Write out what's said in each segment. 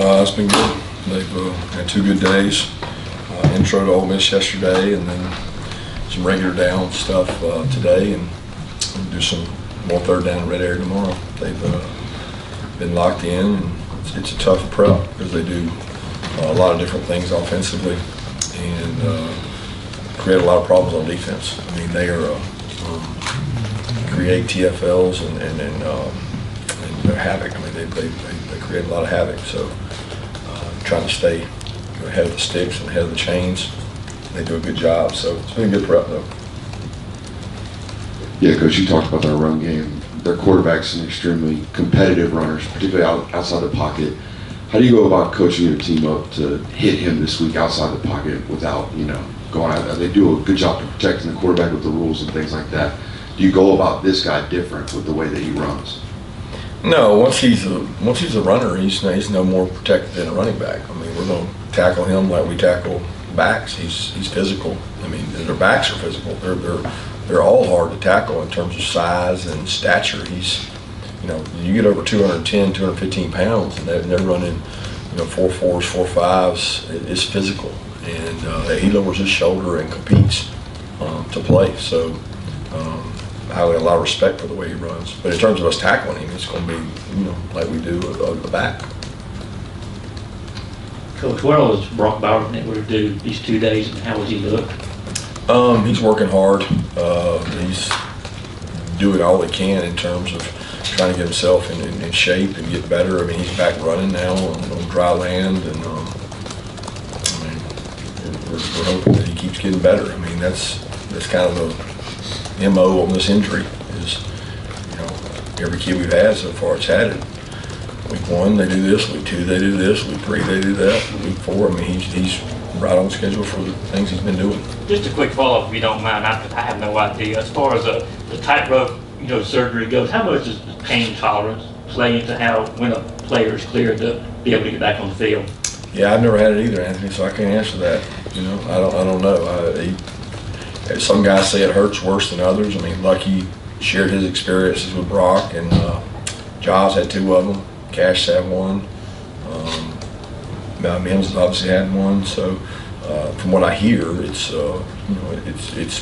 It's been good. They've had 2 good days. Intro to Ole Miss yesterday, and then some regular down stuff today, and we'll do some more third down red area tomorrow. They've been locked in, and it's a tough prep because they do a lot of different things offensively and create a lot of problems on defense. I mean, they are create TFLs and they're havoc. I mean, they create a lot of havoc. So trying to stay ahead of the sticks and ahead of the chains. They do a good job. So it's been a good prep, though. Yeah, Coach, you talked about their run game. Their quarterback's an extremely competitive runners, particularly outside the pocket. How do you go about coaching your team up to hit him this week outside the pocket without, going out there? They do a good job of protecting the quarterback with the rules and things like that. Do you go about this guy different with the way that he runs? No, once he's a runner, he's no more protected than a running back. I mean, we're going to tackle him like we tackle backs. He's physical. I mean, their backs are physical. They're all hard to tackle in terms of size and stature. You get over 210, 215 pounds, and they're running, 4.4s, 4.5s. It's physical, and he lowers his shoulder and competes to play. So I have a lot of respect for the way he runs. But in terms of us tackling him, it's going to be, like we do a back. Coach, what all has Brock Bowers been able to do these 2 days, and how does he look? He's working hard. He's doing all he can in terms of trying to get himself in shape and get better. I mean, he's back running now on dry land, and we're hoping that he keeps getting better. I mean, that's kind of the MO on this injury is, every kid we've had so far has had it. Week 1, they do this. Week 2, they do this. Week 3, they do that. Week 4, I mean, he's right on schedule for the things he's been doing. Just a quick follow-up, if you don't mind. I have no idea. As far as the tightrope, surgery goes, how much does the pain tolerance play into when a player is cleared to be able to get back on the field? Yeah, I've never had it either, Anthony, so I can't answer that. I don't know. Some guys say it hurts worse than others. I mean, Lucky shared his experiences with Brock, and Jaws had 2 of them. Cash had 1. Mims has obviously had 1. So from what I hear, it's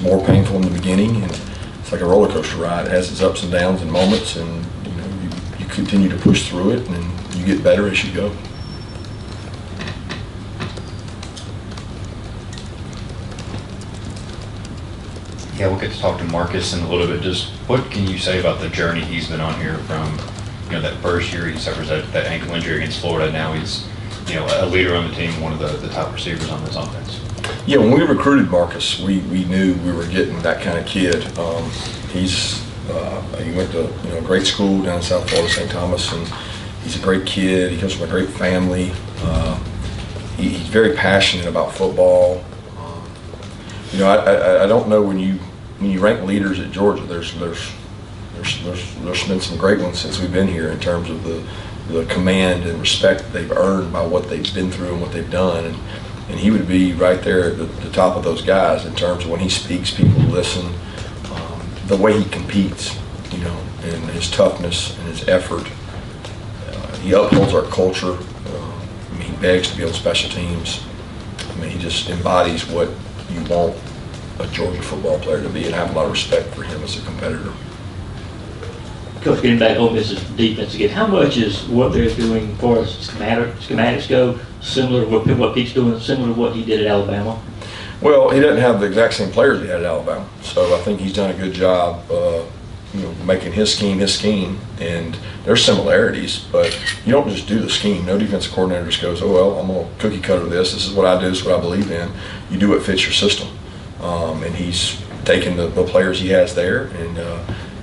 more painful in the beginning, and it's like a roller coaster ride. It has its ups and downs and moments, and you continue to push through it, and you get better as you go. Yeah, we'll get to talk to Marcus in a little bit. Just what can you say about the journey he's been on here from, that first year he suffers that ankle injury against Florida. Now he's, a leader on the team, one of the top receivers on this offense. Yeah, when we recruited Marcus, we knew we were getting that kind of kid. He went to a great school down in South Florida, St. Thomas, and he's a great kid. He comes from a great family. He's very passionate about football. I don't know when you rank leaders at Georgia. There's been some great ones since we've been here in terms of the command and respect they've earned by what they've been through and what they've done. And he would be right there at the top of those guys in terms of when he speaks, people listen. The way he competes, and his toughness and his effort. He upholds our culture. He begs to be on special teams. He just embodies what you want a Georgia football player to be, and I have a lot of respect for him as a competitor. Coach, getting back on this defense again, how much is what they're doing as far as schematics go similar to what Pete's doing, similar to what he did at Alabama? Well, he doesn't have the exact same players he had at Alabama, so I think he's done a good job making his scheme, and there's similarities, but you don't just do the scheme. No defensive coordinator just goes, oh, well, I'm going to cookie cutter this is what I do, this is what I believe in. You do what fits your system, and he's taken the players he has there, and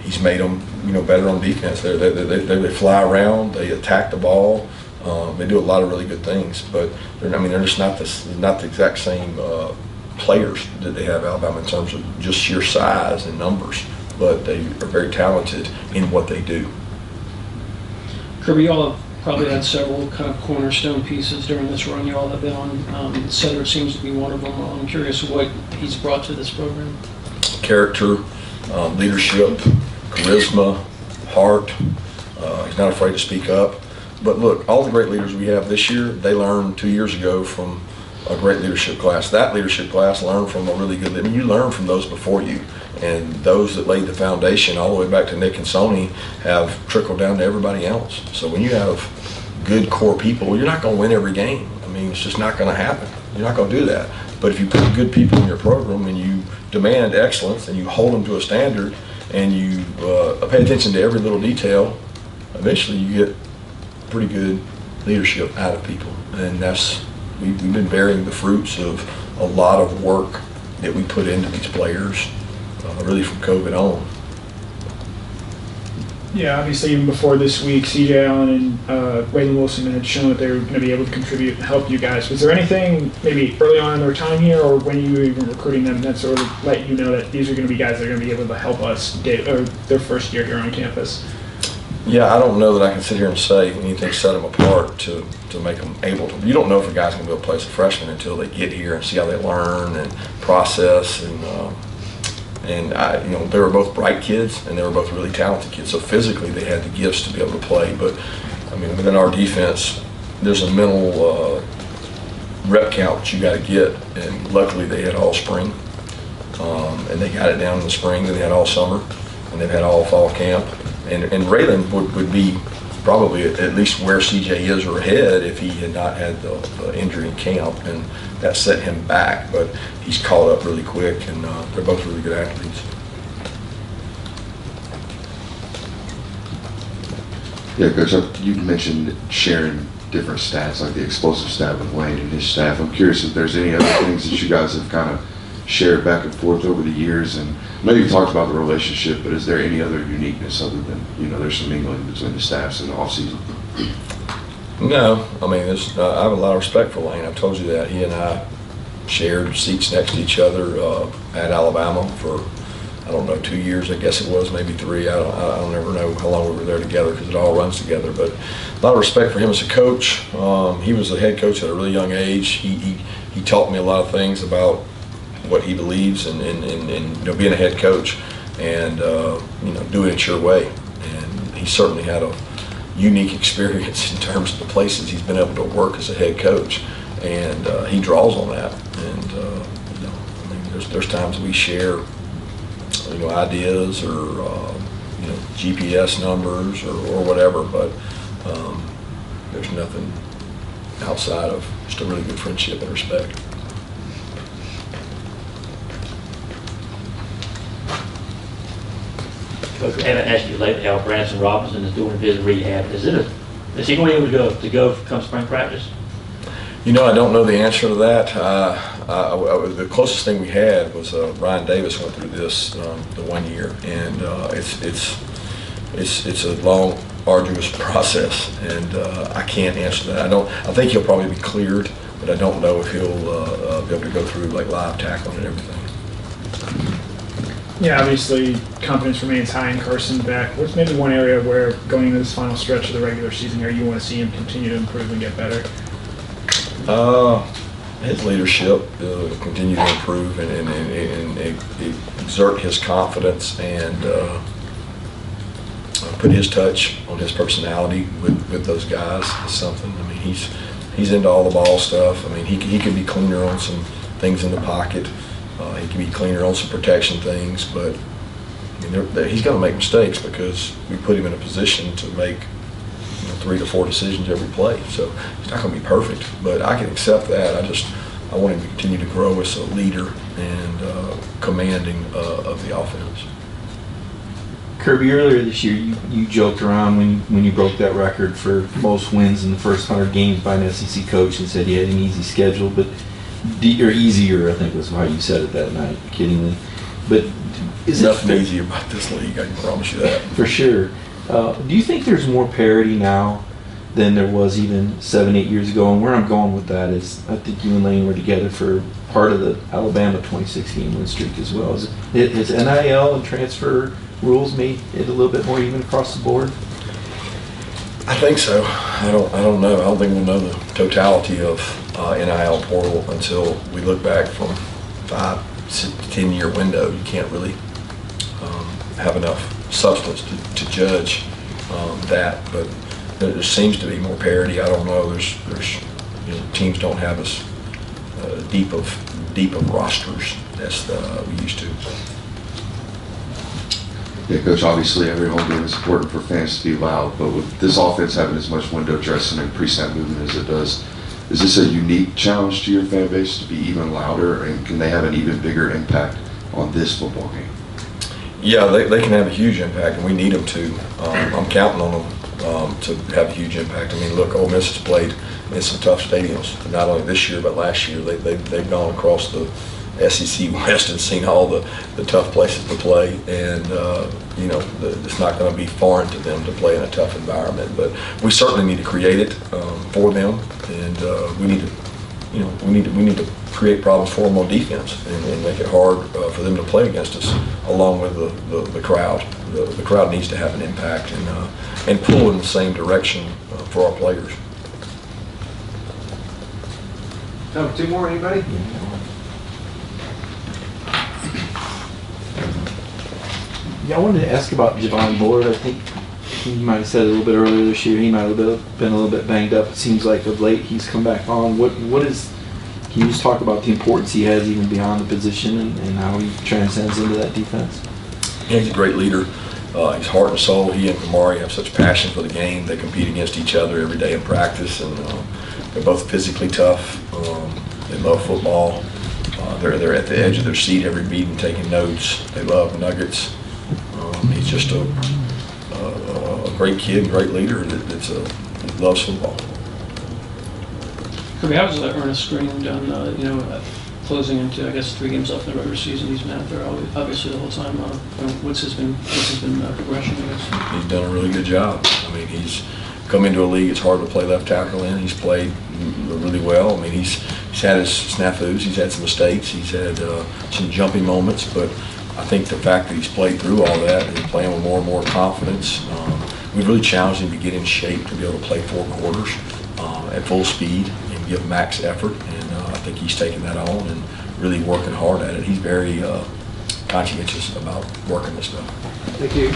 he's made them better on defense. They fly around, they attack the ball, they do a lot of really good things, but they're just not the exact same players that they have at Alabama in terms of just sheer size and numbers, but they are very talented in what they do. Kirby, you all have probably had several kind of cornerstone pieces during this run you all have been on. Cedric seems to be one of them. I'm curious what he's brought to this program. Character, leadership, charisma, heart. He's not afraid to speak up. But look, all the great leaders we have this year, they learned 2 years ago from a great leadership class. That leadership class learned from a really good leader. You learn from those before you. And those that laid the foundation all the way back to Nick and Sony have trickled down to everybody else. So when you have good core people, you're not going to win every game. I mean, it's just not going to happen. You're not going to do that. But if you put good people in your program and you demand excellence and you hold them to a standard and you pay attention to every little detail, eventually you get pretty good leadership out of people. And we've been bearing the fruits of a lot of work that we put into these players, really from COVID on. Yeah, obviously even before this week, C.J. Allen and Waylon Wilson had shown that they were going to be able to contribute and help you guys. Was there anything maybe early on in their time here or when you were even recruiting them that sort of let you know that these are going to be guys that are going to be able to help us get their first year here on campus? Yeah, I don't know that I can sit here and say anything set them apart to make them able to. You don't know if a guy's going to be able to play as a freshman until they get here and see how they learn and process. And they were both bright kids and they were both really talented kids. So physically they had the gifts to be able to play. But I mean, within our defense, there's a mental rep count that you got to get. And luckily they had all spring, and they got it down in the spring. Then they had all summer, and they've had all fall camp. And Raylan would be probably at least where CJ is or ahead if he had not had the injury in camp, and that set him back. But he's caught up really quick, and they're both really good athletes. Yeah, Coach, you mentioned sharing different stats, like the explosive stat with Lane and his staff. I'm curious if there's any other things that you guys have kind of shared back and forth over the years. And I know you've talked about the relationship, but is there any other uniqueness other than, there's some mingling between the staffs in the offseason? No, I mean, I have a lot of respect for Lane. I've told you that. He and I shared seats next to each other at Alabama for, 2 years, I guess it was, maybe 3. I don't ever know how long we were there together because it all runs together. But a lot of respect for him as a coach. He was a head coach at a really young age. He taught me a lot of things about what he believes in being a head coach and doing it your way. And he certainly had a unique experience in terms of the places he's been able to work as a head coach, and he draws on that. And there's times we share ideas or GPS numbers or whatever, but there's nothing outside of just a really good friendship and respect. Coach, we haven't asked you lately how Branson Robinson is doing his rehab. Is he going to be able to go come spring practice? I don't know the answer to that. The closest thing we had was Ryan Davis went through this the 1 year, and it's a long, arduous process, and I can't answer that. I think he'll probably be cleared, but I don't know if he'll be able to go through like live tackling and everything. Yeah, obviously confidence remains high in Carson back. What's maybe one area where going into this final stretch of the regular season here you want to see him continue to improve and get better? His leadership continue to improve and exert his confidence and put his touch on his personality with those guys is something. I mean, he's into all the ball stuff. I mean, he could be cleaner on some things in the pocket. He can be cleaner on some protection things, but he's going to make mistakes because we put him in a position to make 3 to 4 decisions every play. So he's not going to be perfect, but I can accept that. I want him to continue to grow as a leader and commanding of the offense. Kirby, earlier this year, you joked around when you broke that record for most wins in the first 100 games by an SEC coach and said you had an easy schedule, but or easier, I think was how you said it that night, kiddingly. But is nothing easy about this league, I can promise you that. For sure. Do you think there's more parity now than there was even 7-8 years ago? And where I'm going with that is I think you and Lane were together for part of the Alabama 2016 win streak as well. Has NIL and transfer rules made it a little bit more even across the board? I think so. I don't know. I don't think we'll know the totality of NIL portal until we look back from 5 to 10 year window. You can't really have enough substance to judge that. But there seems to be more parity. I don't know. There's teams don't have as deep of rosters as we used to. Yeah, Coach, obviously every home game is important for fans to be loud, but with this offense having as much window dressing and pre-snap movement as it does, is this a unique challenge to your fan base to be even louder, and can they have an even bigger impact on this football game? Yeah, they can have a huge impact, and we need them to. I'm counting on them to have a huge impact. I mean, look, Ole Miss has played in some tough stadiums, not only this year but last year. They've gone across the SEC West and seen all the tough places to play, and it's not going to be foreign to them to play in a tough environment. But we certainly need to create it for them, and we need to create problems for them on defense and make it hard for them to play against us, along with the crowd. The crowd needs to have an impact and pull in the same direction for our players. Two more, anybody? Yeah, I wanted to ask about Javon Bell. I think he might have said a little bit earlier this year he might have been a little bit banged up. It seems like of late he's come back on. Can you just talk about the importance he has even beyond the position and how he transcends into that defense? Yeah, he's a great leader. He's heart and soul. He and Kamari have such passion for the game. They compete against each other every day in practice, and they're both physically tough. They love football. They're at the edge of their seat every meeting taking notes. They love Nuggets. He's just a great kid, great leader that loves football. Kirby, how was Ernest Green done, closing into, I guess, 3 games left in the regular season? He's been out there obviously the whole time. What's his progression, I guess? He's done a really good job. I mean, he's come into a league it's hard to play left tackle in. He's played really well. I mean, he's had his snafus, he's had some mistakes, he's had some jumpy moments, but I think the fact that he's played through all that and playing with more and more confidence, we've really challenged him to get in shape to be able to play 4 quarters at full speed and give max effort, and I think he's taken that on and really working hard at it. He's very conscientious about working this stuff. Thank you.